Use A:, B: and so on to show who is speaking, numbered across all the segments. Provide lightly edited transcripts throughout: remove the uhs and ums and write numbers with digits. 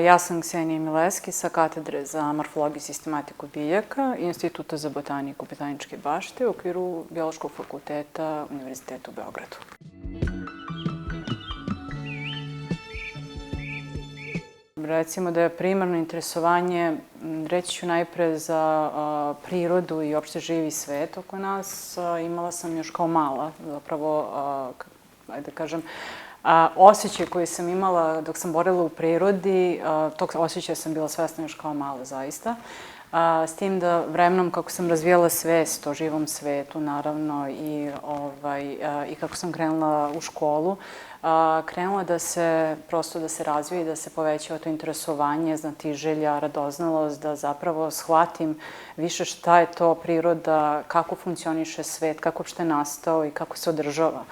A: Ja sam Ksenija Mileski sa katedre za morfologiju i sistematiku biljaka Instituta za botaniku Botaničke bašte u okviru Biološkog fakulteta Univerziteta u Beogradu. Recimo da je primarno interesovanje, reći ću najpre za prirodu i opšte živi svet oko nas. Imala sam još kao mala, zapravo, ajde da kažem, osjećaj koji sam imala dok sam boravila u prirodi, tog osjećaja sam bila svesna još kao mala, zaista. S tim da vremenom kako sam razvijala svest o živom svetu, naravno, i kako sam krenula u školu, krenula da se razvije i da se povećava to interesovanje, znatiželja, radoznalost, da zapravo shvatim više šta je to priroda, kako funkcioniše svet, kako uopšte je nastao i kako se održava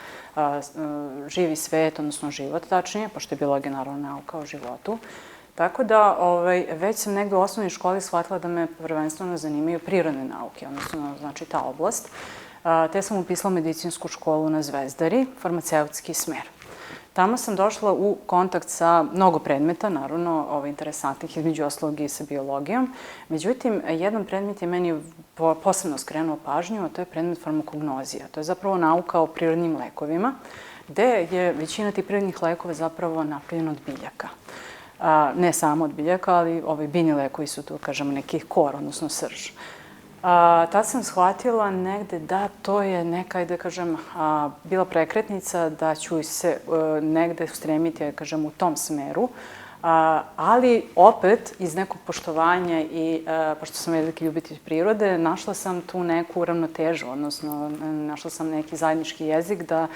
A: živi svet, odnosno život, tačnije, pošto je biologija naravno nauka o životu. Tako da već sam negde u osnovnoj školi shvatila da me prvenstveno zanimaju prirodne nauke, odnosno znači ta oblast. Te sam upisala medicinsku školu na Zvezdari, farmaceutski smer. Tamo sam došla u kontakt sa mnogo predmeta, naravno, interesantnih, između ostalog i sa biologijom. Međutim, jedan predmet je meni posebno skrenuo pažnju, a to je predmet farmakognozija. To je zapravo nauka o prirodnim lekovima, gde je većina tih prirodnih lekova zapravo napravljena od biljaka. Ne samo od biljaka, ali biljni lekovi su tu, kažemo, neki kor, odnosno srž. Tad sam shvatila negde da to je neka, da kažem, bila prekretnica da ću se negde ustremiti, da kažem, u tom smeru, ali opet iz nekog poštovanja i pošto sam veliki ljubitelj prirode, našla sam tu neku ravnotežu, odnosno našla sam neki zajednički jezik da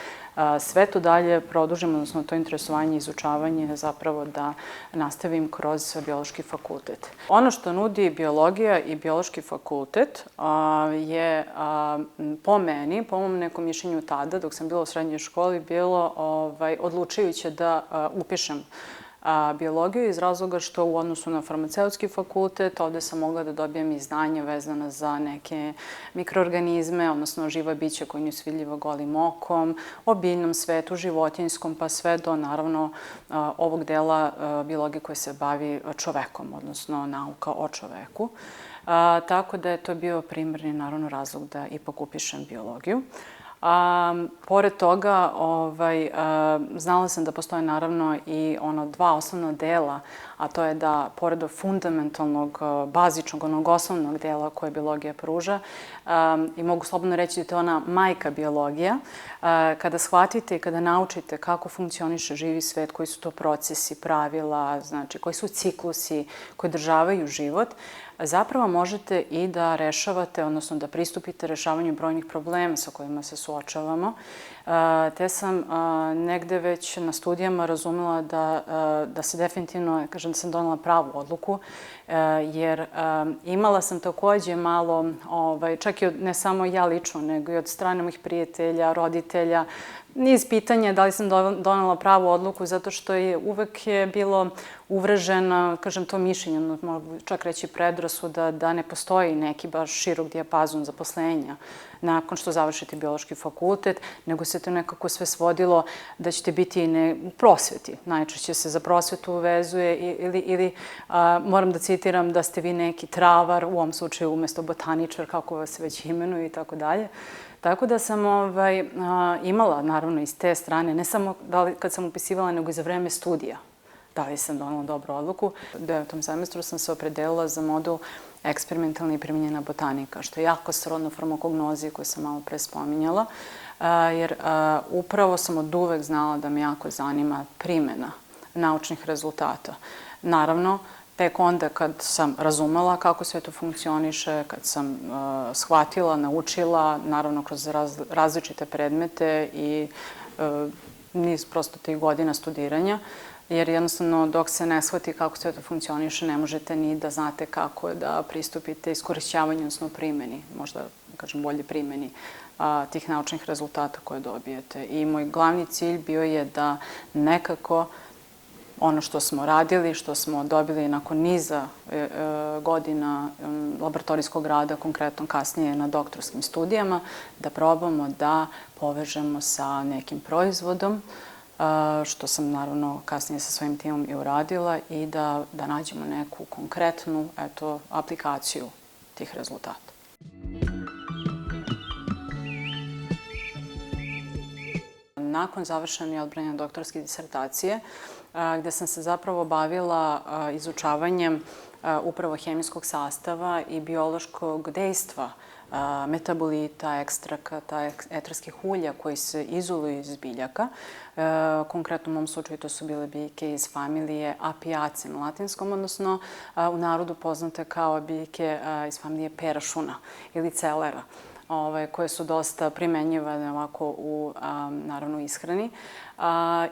A: sve to dalje produžim, odnosno to interesovanje i izučavanje zapravo da nastavim kroz biološki fakultet. Ono što nudi biologija i biološki fakultet je po meni, po mom nekom mišljenju tada, dok sam bila u srednjoj školi, bilo odlučujuće da upišem biologiju iz razloga što u odnosu na farmaceutski fakultet ovde sam mogla da dobijem i znanja vezana za neke mikroorganizme, odnosno živa bića koja nisu vidljiva golim okom, o biljnom svetu, životinjskom, pa sve do, naravno, ovog dela biologije koja se bavi čovekom, odnosno nauka o čoveku. Tako da je to bio primarni, naravno, razlog da ipak upišem biologiju. Pored toga, znala sam da postoje naravno i dva osnovna dela, a to je da pored fundamentalnog, bazičnog, onog osnovnog dela koje biologija pruža, i mogu slobodno reći da je to ona majka biologija, kada shvatite i kada naučite kako funkcioniše živi svet, koji su to procesi, pravila, znači koji su ciklusi koji održavaju život, zapravo možete i da rešavate, odnosno da pristupite rešavanju brojnih problema sa kojima se suočavamo. Te sam negde već na studijama razumela da se definitivno, kažem, da sam donela pravu odluku, jer imala sam takođe malo, čak i ne samo ja lično, nego i od strane mojih prijatelja, roditelja, niz pitanja da li sam donela pravu odluku, zato što je uvek bilo uvreženo, kažem, to mišljenje, mogu čak reći predrasuda, da ne postoji neki baš širok dijapazon zaposlenja nakon što završite biološki fakultet, nego se to nekako sve svodilo da ćete biti u prosveti. Najčešće se za prosvetu vezuje ili moram da citiram da ste vi neki travar, u ovom slučaju umesto botaničar, kako vas već imenuju i tako dalje. Tako da sam imala, naravno, iz te strane, ne samo kad sam upisivala, nego i za vreme studija, da li sam donela dobru odluku. U 9. semestru sam se opredelila za modul eksperimentalna i primenjena botanika, što je jako srodno farmakognoziji koju sam malo pre spominjala, jer upravo sam od uvek znala da me jako zanima primena naučnih rezultata. Naravno, tek onda kad sam razumela kako sve to funkcioniše, kad sam shvatila, naučila, naravno kroz različite predmete i niz prosto tih godina studiranja, jer jednostavno dok se ne shvati kako sve to funkcioniše, ne možete ni da znate kako da pristupite iskorišćavanju, odnosno primeni, možda, kažem, bolje primeni tih naučnih rezultata koje dobijete. I moj glavni cilj bio je da nekako ono što smo radili, što smo dobili nakon niza godina laboratorijskog rada, konkretno kasnije na doktorskim studijama, da probamo da povežemo sa nekim proizvodom što sam naravno kasnije sa svojim timom i uradila i da nađemo neku konkretnu aplikaciju tih rezultata. Nakon završene i odbrane doktorske disertacije, gde sam se zapravo bavila izučavanjem upravo hemijskog sastava i biološkog dejstva metabolita, ekstrakata, eterskih ulja koji se izoluju iz biljaka. Konkretno u mom slučaju to su bile biljke iz familije Apiaceae na latinskom, odnosno u narodu poznate kao biljke iz familije perašuna ili celera, koje su dosta primenjivane ovako u, naravno, ishrani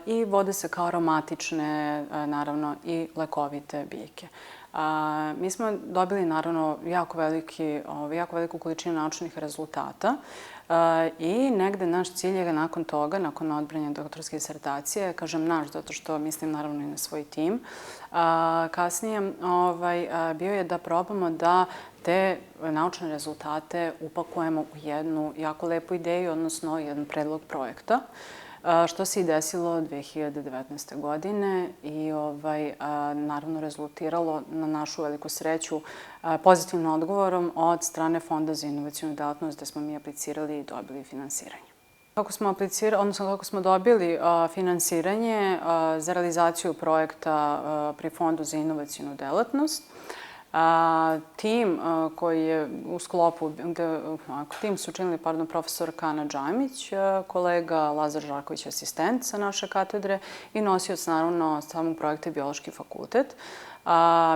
A: i vode se kao aromatične, naravno, i lekovite biljke. Mi smo dobili, naravno, jako veliku količinu naučnih rezultata i negde naš cilj je nakon toga, nakon odbrane doktorske disertacije, kažem naš, zato što mislim naravno i na svoj tim, kasnije bio je da probamo da te naučne rezultate upakujemo u jednu jako lepu ideju, odnosno jedan predlog projekta, što se i desilo 2019. godine i naravno rezultiralo na našu veliku sreću pozitivnim odgovorom od strane Fonda za inovacijnu delatnost gde smo mi aplicirali i dobili finansiranje. Kako smo dobili finansiranje za realizaciju projekta pri Fondu za inovacijnu delatnost, tim koji je u sklopu, tim su učinili, profesor Kana Džajmić, kolega Lazar Žarković, asistent sa naše katedre i nosioc, naravno, samog projekta Biološki fakultet.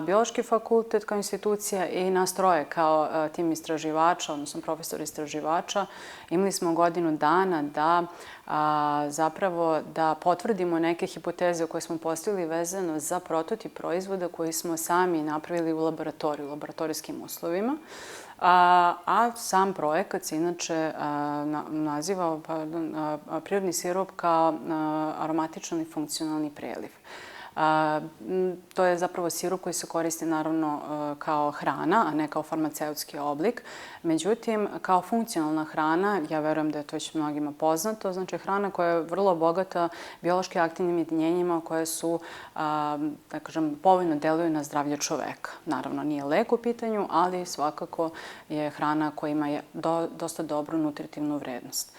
A: Biološki fakultet kao institucija i nas troje kao tim istraživača, odnosno profesor istraživača, imali smo godinu dana da zapravo da potvrdimo neke hipoteze koje smo postavili vezano za prototip proizvoda koji smo sami napravili u laboratoriju, u laboratorijskim uslovima. A sam projekat se inače nazivao prirodni sirup kao aromatičan i funkcionalni preliv. To je zapravo sirup koji se koristi naravno kao hrana, a ne kao farmaceutski oblik. Međutim, kao funkcionalna hrana, ja verujem da je to već mnogima poznato, znači hrana koja je vrlo bogata biološki aktivnim jedinjenjima koje su, da kažem, povoljno deluju na zdravlje čoveka. Naravno, nije lek u pitanju, ali svakako je hrana koja ima dosta dobru nutritivnu vrednost.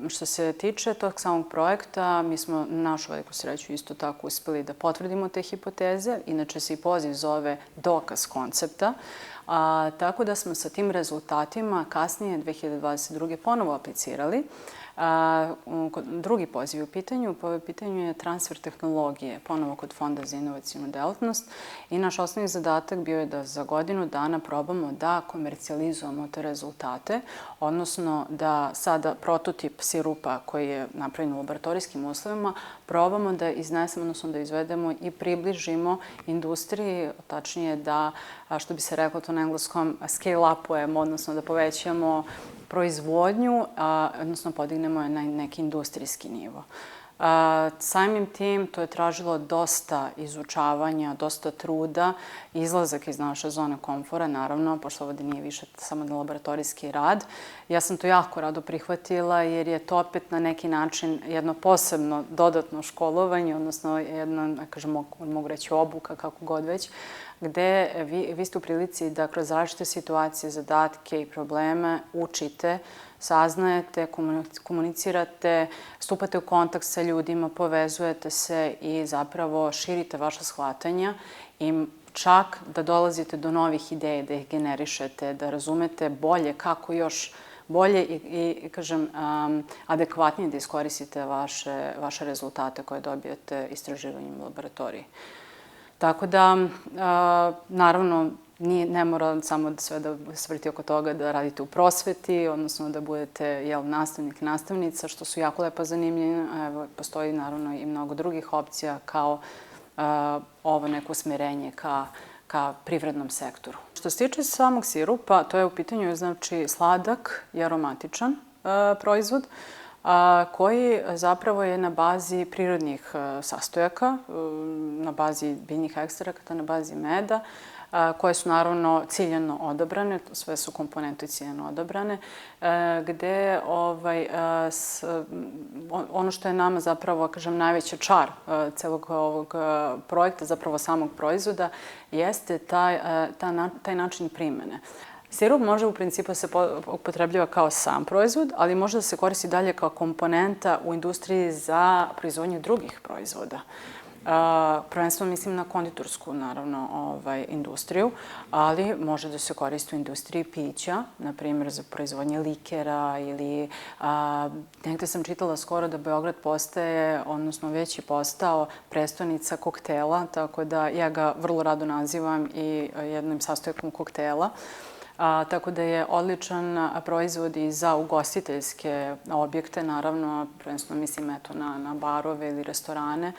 A: Što se tiče tog samog projekta, mi smo na našu veliku sreću isto tako uspeli da potvrdimo te hipoteze, inače se i poziv zove dokaz koncepta, tako da smo sa tim rezultatima kasnije 2022. ponovo aplicirali. Drugi poziv u pitanju je transfer tehnologije, ponovo kod Fonda za inovacijnu delatnost i naš osnovni zadatak bio je da za godinu dana probamo da komercijalizujemo te rezultate, odnosno da sada prototip sirupa koji je napravljen u laboratorijskim uslovima probamo da iznesemo, odnosno da izvedemo i približimo industriji, tačnije da, što bi se reklo to na engleskom, scale-upujemo, odnosno da povećamo proizvodnju, odnosno podignemo je na neki industrijski nivo. Samim tim to je tražilo dosta izučavanja, dosta truda, izlazak iz naše zone komfora, naravno, pošto ovdje nije više samo laboratorijski rad. Ja sam to jako rado prihvatila jer je to opet na neki način jedno posebno dodatno školovanje, odnosno jedno, kažemo, mogu reći obuka, kako god već, gde vi ste u prilici da kroz različite situacije, zadatke i probleme učite, saznajete, komunicirate, stupate u kontakt sa ljudima, povezujete se i zapravo širite vaša shvatanja i čak da dolazite do novih ideja, da ih generišete, da razumete bolje kako još bolje i kažem, adekvatnije da iskoristite vaše rezultate koje dobijete istraživanjem u laboratoriji. Tako da, naravno, ne mora samo sve da se vrti oko toga da radite u prosveti, odnosno da budete nastavnik, nastavnica, što su jako lepo zanimljivi. Postoji naravno i mnogo drugih opcija kao ovo neko usmerenje ka privrednom sektoru. Što se tiče samog sirupa, to je u pitanju znači sladak i aromatičan proizvod koji zapravo je na bazi prirodnih sastojaka, na bazi biljnih ekstrakata, na bazi meda, koje su naravno ciljano odabrane, sve su komponente ciljano odabrane, gde ono što je nama zapravo, kažem, najveći čar celog ovog projekta, zapravo samog proizvoda, jeste taj način primene. Sirup može u principu se upotrebljava kao sam proizvod, ali može da se koristi dalje kao komponenta u industriji za proizvodnju drugih proizvoda. Prvenstveno mislim na konditorsku, naravno, industriju, ali može da se koristi u industriji pića, na primjer za proizvodnje likera ili negde sam čitala skoro da Beograd postaje, odnosno već je postao prestonica koktela, tako da ja ga vrlo rado nazivam i jednim sastojkom koktela. Tako da je odličan proizvod i za ugostiteljske objekte, naravno, prvenstveno mislim na barove ili restorane.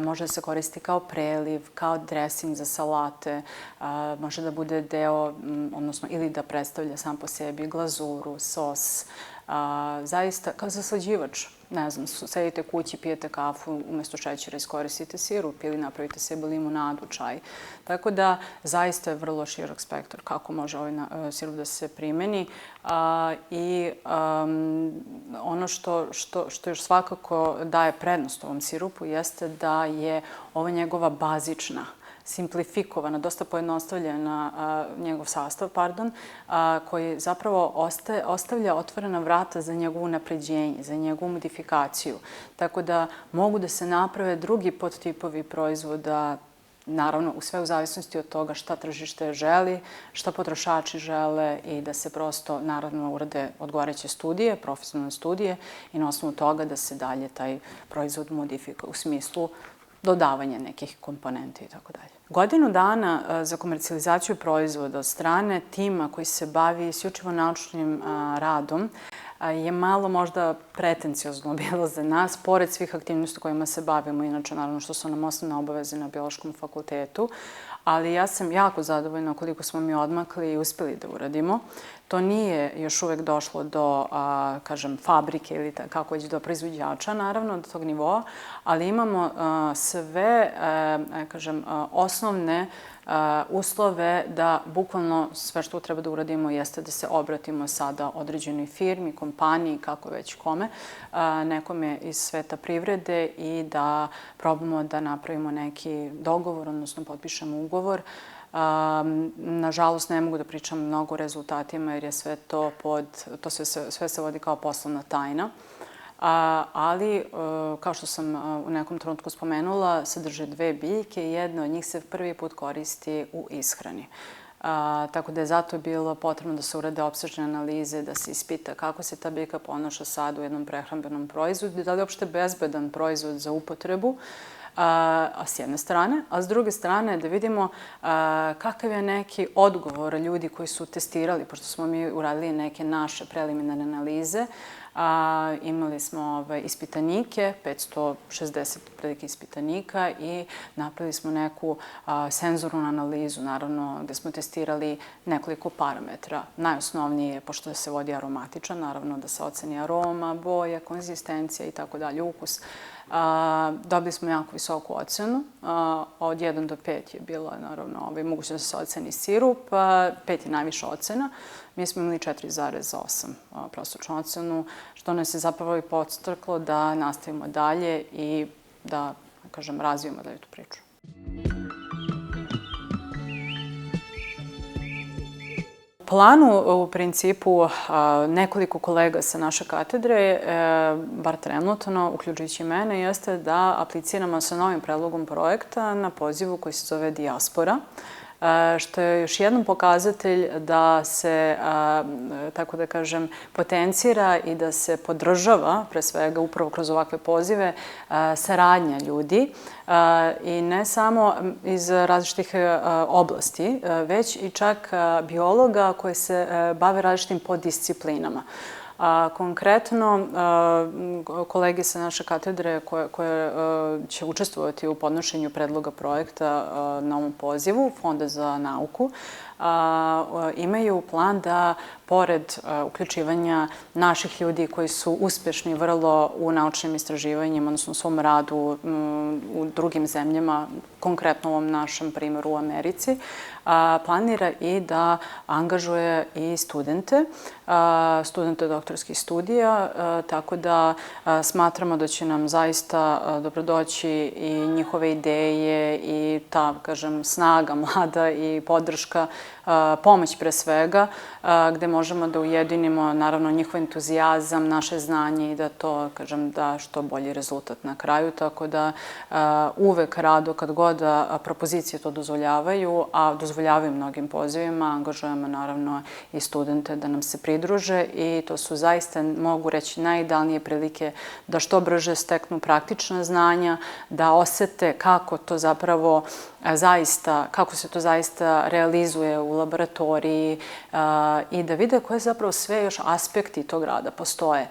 A: Može da se koristi kao preliv, kao dresing za salate, može da bude deo, odnosno ili da predstavlja sam po sebi glazuru, sos, zaista kao zaslađivač. Ne znam, sedite kući, pijete kafu, umesto šećera iskoristite sirup ili napravite sebi limunadu, čaj. Tako da, zaista je vrlo širok spektar kako može ovaj sirup da se primeni. I ono što još svakako daje prednost ovom sirupu jeste da je ovo njegova bazična, simplifikovana, dosta pojednostavljena njegov sastav, koji zapravo ostavlja otvorena vrata za njegovo unapređenje, za njegovu modifikaciju. Tako da mogu da se naprave drugi podtipovi proizvoda, naravno u sve u zavisnosti od toga šta tržište želi, šta potrošači žele i da se prosto, naravno, urade odgovarajuće studije, profesionalne studije i na osnovu toga da se dalje taj proizvod modifikuje u smislu dodavanja nekih komponenta i tako dalje. Godinu dana za komercijalizaciju proizvoda od strane tima koji se bavi isključivo naučnim radom je malo možda pretenciozno bilo za nas, pored svih aktivnosti kojima se bavimo, inače naravno što su nam osnovne obaveze na Biološkom fakultetu, ali ja sam jako zadovoljna koliko smo mi odmakli i uspeli da uradimo. To nije još uvek došlo do, kažem, fabrike ili kako već do proizvođača, naravno, do tog nivoa, ali imamo sve, kažem, osnovne uslove da bukvalno sve što treba da uradimo jeste da se obratimo sada određenoj firmi, kompaniji, kako već kome, nekome iz sveta privrede i da probamo da napravimo neki dogovor, odnosno potpišemo ugovor. Nažalost, ne mogu da pričam mnogo o rezultatima jer je sve to sve se vodi kao poslovna tajna. Ali, kao što sam u nekom trenutku spomenula, sadrže 2 biljke i jedna od njih se prvi put koristi u ishrani. Tako da je zato bilo potrebno da se urade opsežne analize, da se ispita kako se ta biljka ponaša sad u jednom prehrambenom proizvodu, da li je uopšte bezbedan proizvod za upotrebu, s jedne strane, a s druge strane da vidimo kakav je neki odgovor ljudi koji su testirali, pošto smo mi uradili neke naše preliminarne analize. Imali smo ispitanike, 560 prilike ispitanika i napravili smo neku senzornu analizu, naravno, gde smo testirali nekoliko parametra. Najosnovnije je, pošto se vodi aromatičan, naravno da se oceni aroma, boja, konzistencija i tako dalje, ukus. Dobili smo jako visoku ocenu, od 1 do 5 je bilo, naravno, moguće da se oceni sirup, 5 je najviša ocena. Mi smo imali 4,8 prosječnu ocenu, što nas je zapravo i podstaklo da nastavimo dalje i da, kažem, razvijemo dalje tu priču. Planu, u principu, nekoliko kolega sa naše katedre, bar trenutno, uključujući mene, jeste da apliciramo sa novim predlogom projekta na pozivu koji se zove Dijaspora, što je još jednom pokazatelj da se, tako da kažem, potencira i da se podržava, pre svega upravo kroz ovakve pozive, saradnja ljudi i ne samo iz različitih oblasti, već i čak biologa koji se bave različitim poddisciplinama. Konkretno, kolege sa naše katedre koje će učestvovati u podnošenju predloga projekta na ovom pozivu Fonda za nauku, imaju plan da pored uključivanja naših ljudi koji su uspešni vrlo u naučnim istraživanjima, odnosno u svom radu u drugim zemljama, konkretno u ovom našem primjeru u Americi, planira i da angažuje i studente doktorskih studija, tako da smatramo da će nam zaista dobrodoći i njihove ideje i ta, kažem, snaga mlada i podrška, pomoć pre svega, gde možemo da ujedinimo naravno njihov entuzijazam, naše znanje i da to, kažem, da što bolji rezultat na kraju, tako da uvek rado kad god propozicije to dozvoljavaju, a dozvoljavaju mnogim pozivima, angažujemo naravno i studente da nam se pridruže i to su zaista, mogu reći, najidealnije prilike da što brže steknu praktična znanja, da osete kako to zapravo zaista, kako se to zaista realizuje u laboratoriji i da vide koje zapravo sve još aspekti tog rada postoje.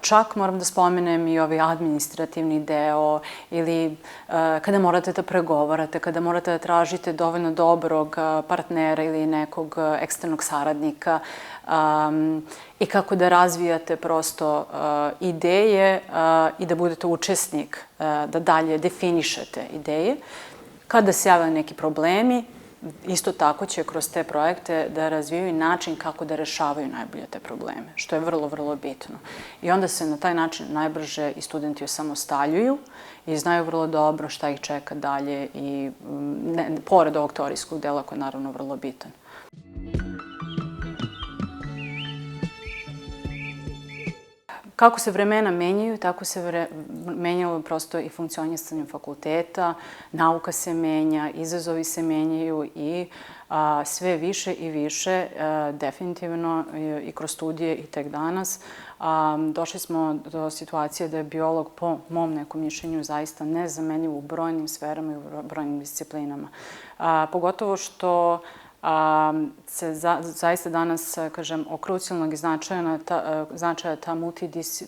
A: Čak moram da spomenem i ovaj administrativni deo ili kada morate da pregovarate, kada morate da tražite dovoljno dobrog partnera ili nekog eksternog saradnika i kako da razvijate prosto ideje i da budete učesnik, da dalje definišete ideje. Kada se javljaju neki problemi, isto tako će kroz te projekte da razvijaju način kako da rešavaju najbolje te probleme, što je vrlo, vrlo bitno. I onda se na taj način najbrže i studenti osamostaljuju i znaju vrlo dobro šta ih čeka dalje i pored ovog teorijskog dela koji je naravno vrlo bitan. Kako se vremena menjaju, tako se menjalo prosto i funkcionisanje fakulteta, nauka se menja, izazovi se menjaju i sve više i više, definitivno i kroz studije i tek danas, došli smo do situacije da je biolog, po mom nekom mišljenju, zaista nezamenljiv u brojnim sferama i u brojnim disciplinama. Pogotovo što se zaista danas, kažem, o krucijalnog značaja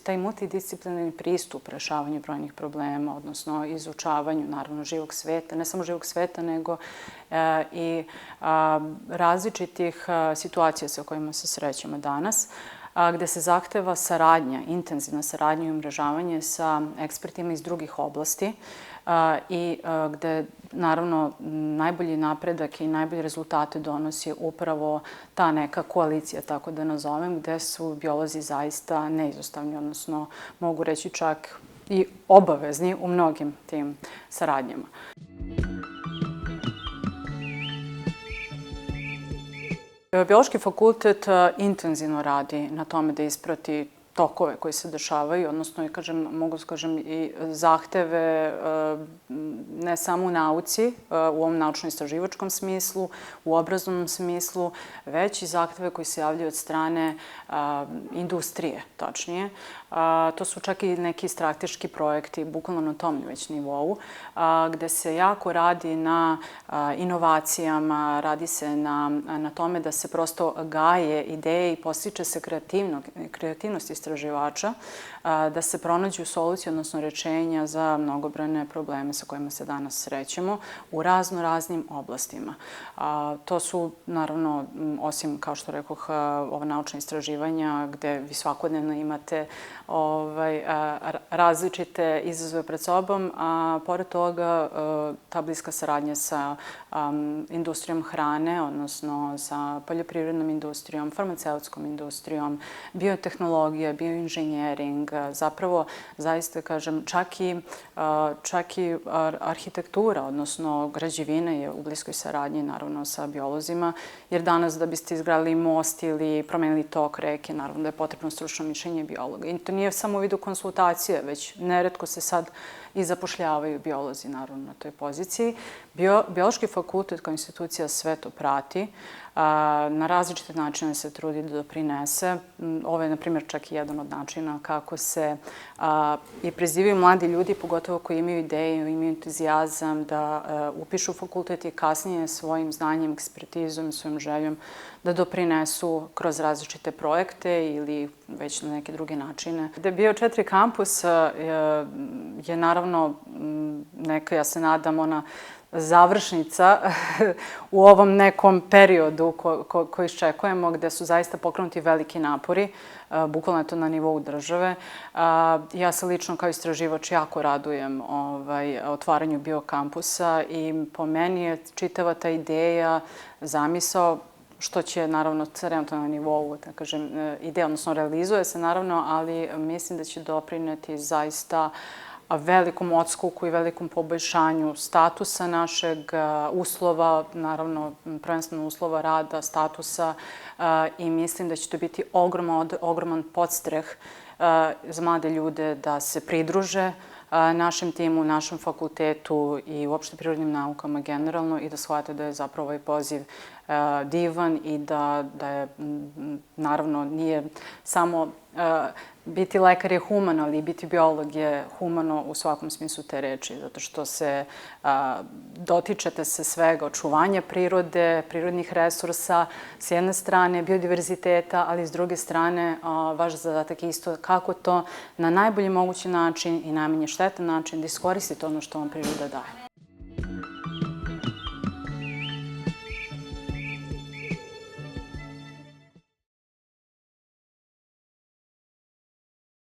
A: taj multidisciplinarni pristup rešavanju brojnih problema, odnosno izučavanju, naravno, živog sveta, ne samo živog sveta, nego i različitih situacija sa kojima se srećemo danas, gde se zahteva saradnja, intenzivna saradnja i umrežavanje sa ekspertima iz drugih oblasti i gde, naravno, najbolji napredak i najbolje rezultate donosi upravo ta neka koalicija, tako da nazovem, gde su biolozi zaista neizostavni, odnosno mogu reći čak i obavezni u mnogim tim saradnjama. Biološki fakultet intenzivno radi na tome da isprati tokove koji se dešavaju, odnosno, mogu kažem, i zahteve ne samo u nauci, u ovom naučno-istraživačkom smislu, u obrazovnom smislu, već i zahteve koji se javljaju od strane industrije, tačnije. To su čak i neki strateški projekti, bukvalno na tom već nivou, gde se jako radi na inovacijama, radi se na tome da se prosto gaje ideje i postiče se kreativnost istraživača, da se pronađu solucije, odnosno rešenja za mnogobrojne probleme sa kojima se danas srećemo u raznim oblastima. To su, naravno, osim, kao što rekoh, ova naučna istraživanja gde vi svakodnevno imate različite izazove pred sobom, a pored toga ta bliska saradnja sa industrijom hrane, odnosno sa poljoprivrednom industrijom, farmaceutskom industrijom, biotehnologija, bioinženjering, zapravo, zaista kažem, čak i arhitektura, odnosno građevina je u bliskoj saradnji, naravno, sa biolozima, jer danas da biste izgradili most ili promenili tok reke, naravno da je potrebno stručno mišljenje biologa. I to nije samo u vidu konsultacije, već neretko se sad i zapošljavaju biolozi, naravno, na toj poziciji. Biološki fakultet kao institucija sve to prati, na različite načine se trudi da doprinese. Ovo je, na primjer, čak i jedan od načina kako se i prizivaju mladi ljudi, pogotovo koji imaju ideju, imaju entuzijazam da upišu fakultet i kasnije svojim znanjem, ekspertizom, svojom željom da doprinesu kroz različite projekte ili već na neke druge načine. Da je bio 4 kampus je naravno neka, ja se nadam, ona završnica u ovom nekom periodu koji iščekujemo, gde su zaista pokrenuti veliki napori, bukvalno je to na nivou države. Ja se lično kao istraživač jako radujem otvaranju biokampusa i po meni je čitava ta ideja, zamisao, što će naravno trenutno na nivou, da kažem, ideja, odnosno realizuje se naravno, ali mislim da će doprineti zaista velikom odskoku i velikom poboljšanju statusa našeg, uslova, naravno prvenstveno uslova rada, statusa i mislim da će to biti ogroman podstreh za mlade ljude da se pridruže našem timu, našem fakultetu i uopšte prirodnim naukama generalno i da shvate da je zapravo ovaj poziv divan i da je, naravno, nije samo biti lekar je humano, ali i biti biolog je humano u svakom smislu te reči, zato što se dotičete se svega, očuvanja prirode, prirodnih resursa, s jedne strane biodiverziteta, ali s druge strane vaš zadatak je isto kako to na najbolji mogući način i najmanje štetan način da iskoristite ono što vam priroda daje.